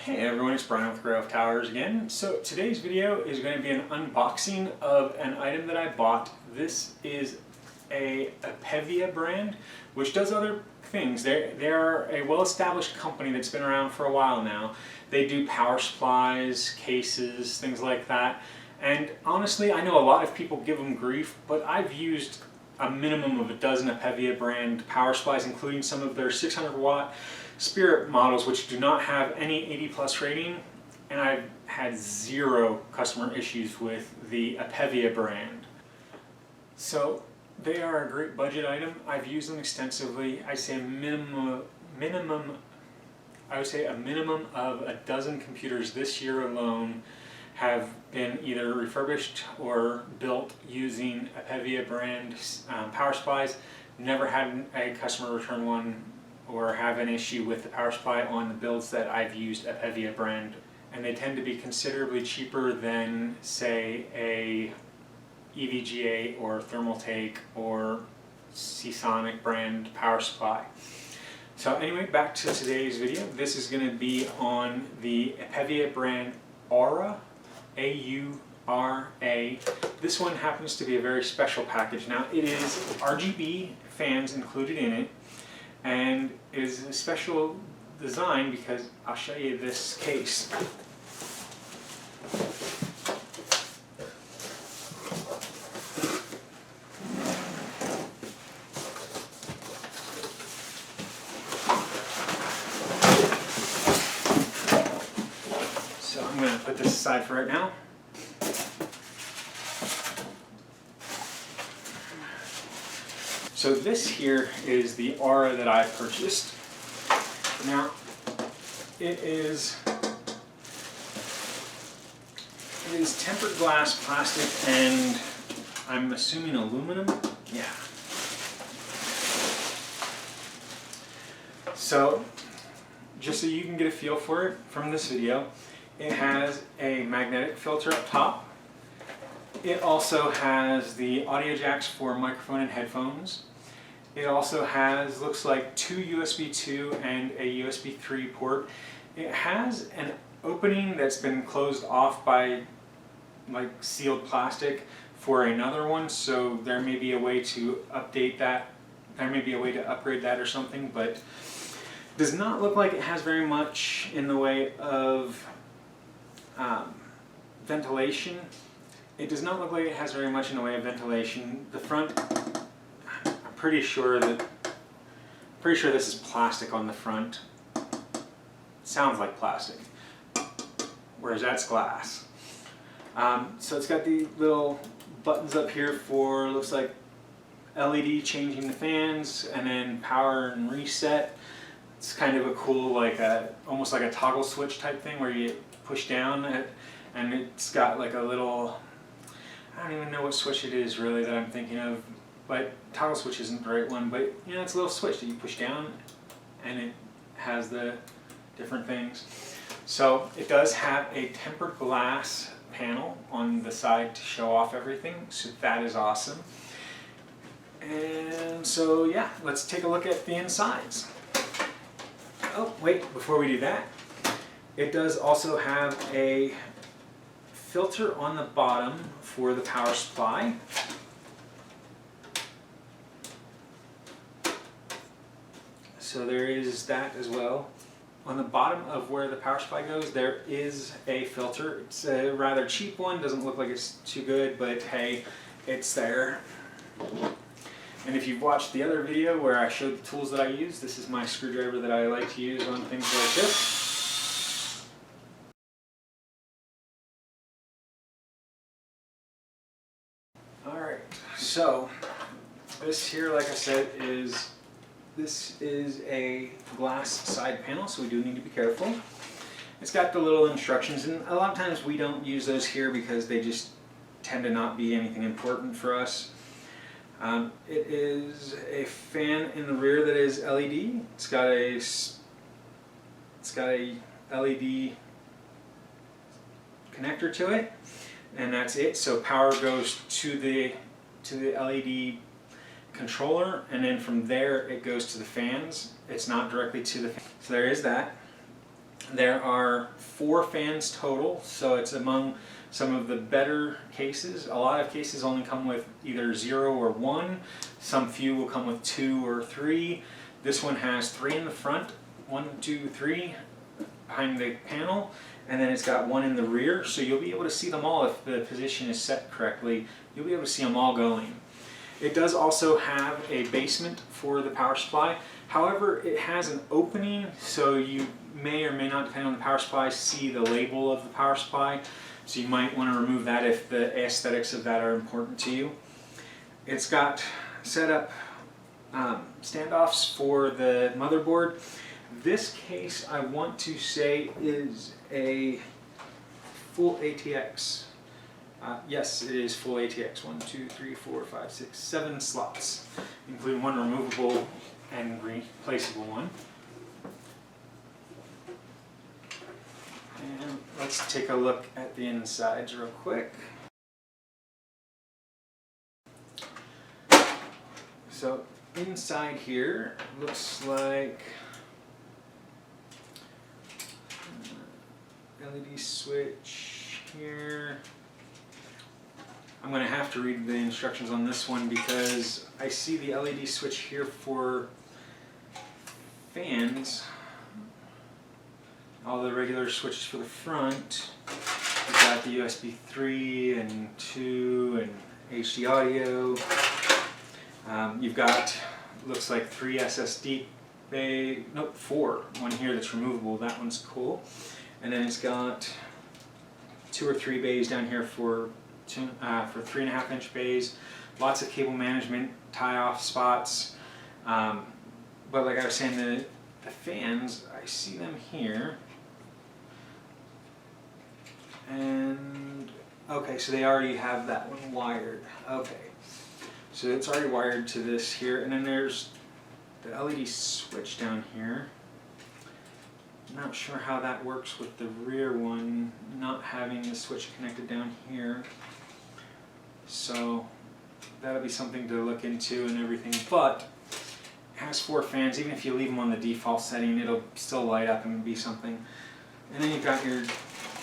Hey everyone, it's Brian with GreyWolf Towers again. So today's video is going to be an unboxing of an item that I bought. This is a Apevia brand, which does other things. They are a well-established company that's been around for a while now. They do power supplies, cases, things like that. And honestly, I know a lot of people give them grief, but I've used a minimum of a dozen Apevia brand power supplies, including some of their 600 watt Spirit models, which do not have any 80+ rating, and I've had zero customer issues with the Apevia brand. So they are a great budget item. I've used them extensively. I say a minimum of a dozen computers this year alone have been either refurbished or built using Apevia brand power supplies. Never had a customer return one or have an issue with the power supply on the builds that I've used Apevia brand, and they tend to be considerably cheaper than, say, a EVGA or Thermaltake or Seasonic brand power supply. So anyway, back to today's video. This is going to be on the Apevia brand Aura, A-U-R-A. This one happens to be a very special package. Now it is RGB fans included in it, and it is a special design because I'll show you this case. So I'm going to put this aside for right now. So this here is the Aura that I purchased. Now, it is tempered glass, plastic, and I'm assuming aluminum. Yeah. So, just so you can get a feel for it from this video, it has a magnetic filter up top. It also has the audio jacks for microphone and headphones. It also has, looks like, two USB 2 and a USB 3 port. It has an opening that's been closed off by like sealed plastic for another one, so there may be a way to update that. There may be a way to upgrade that or something, but does not look like it has very much in the way of ventilation. It does not look like it has very much in the way of ventilation. The front, pretty sure this is plastic on the front. Sounds like plastic, whereas that's glass. So it's got the little buttons up here for, looks like LED changing the fans, and then power and reset. It's kind of a cool, like almost like a toggle switch type thing where you push down it, and it's got like a little, I don't even know what switch it is really that I'm thinking of. But toggle switch isn't the right one, but you know, it's a little switch that you push down and it has the different things. So it does have a tempered glass panel on the side to show off everything, so that is awesome. And so yeah, let's take a look at the insides. Oh wait, before we do that, it does also have a filter on the bottom for the power supply. So there is that as well. On the bottom of where the power supply goes, there is a filter. It's a rather cheap one, doesn't look like it's too good, but hey, it's there. And if you've watched the other video where I showed the tools that I use, this is my screwdriver that I like to use on things like this. Alright, so this here, like I said, this is a glass side panel, so we do need to be careful. It's got the little instructions, and a lot of times we don't use those here because they just tend to not be anything important for us. It is a fan in the rear that is LED. It's got a LED connector to it, and that's it. So power goes to the LED controller, and then from there it goes to the fans. It's not directly to the fan. So there is that. There are 4 fans total, so it's among some of the better cases. A lot of cases only come with either 0 or 1. Some few will come with 2 or 3. This one has 3 in the front, 1, 2, 3 behind the panel, and then it's got 1 in the rear, so you'll be able to see them all if the position is set correctly. You'll be able to see them all going. It does also have a basement for the power supply. However, it has an opening, so you may or may not, depending on the power supply, see the label of the power supply. So you might want to remove that if the aesthetics of that are important to you. It's got set up standoffs for the motherboard. This case, I want to say, is a full ATX. Yes, it is full ATX. 1, 2, 3, 4, 5, 6, 7 slots, including 1 removable and replaceable one. And let's take a look at the insides real quick. So inside here looks like LED switch here. I'm going to have to read the instructions on this one because I see the LED switch here for fans. All the regular switches for the front. We've got the USB 3 and 2 and HD audio. You've got, looks like 3 SSD bay, nope, 4. One here that's removable, that one's cool. And then it's got 2 or 3 bays down here for 3.5-inch bays. Lots of cable management, tie-off spots. But like I was saying, the fans, I see them here. And okay, so they already have that one wired. Okay, so it's already wired to this here, and then there's the LED switch down here. Not sure how that works with the rear one, not having the switch connected down here. So that'll be something to look into and everything, but it has 4 fans. Even if you leave them on the default setting, it'll still light up and be something. And then you've got your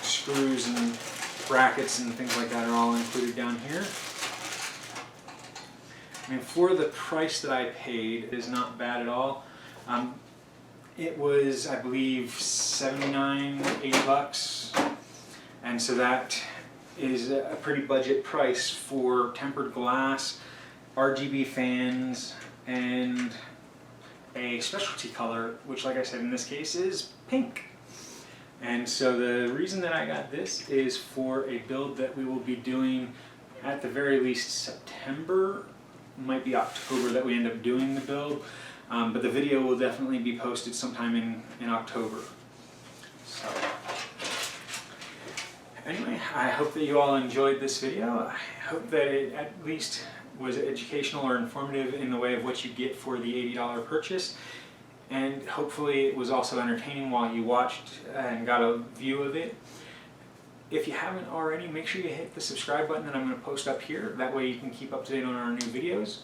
screws and brackets and things like that are all included down here. I mean, for the price that I paid, it is not bad at all. It was, I believe, $79, $80, and so that is a pretty budget price for tempered glass, RGB fans, and a specialty color, which, like I said, in this case is pink. And so the reason that I got this is for a build that we will be doing at the very least September, might be October that we end up doing the build, but the video will definitely be posted sometime in October. So anyway, I hope that you all enjoyed this video. I hope that it at least was educational or informative in the way of what you get for the $80 purchase. And hopefully it was also entertaining while you watched and got a view of it. If you haven't already, make sure you hit the subscribe button that I'm going to post up here. That way you can keep up to date on our new videos.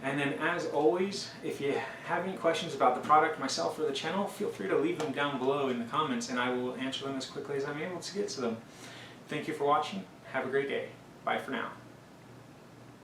And then, as always, if you have any questions about the product, myself, or the channel, feel free to leave them down below in the comments and I will answer them as quickly as I'm able to get to them. Thank you for watching. Have a great day. Bye for now.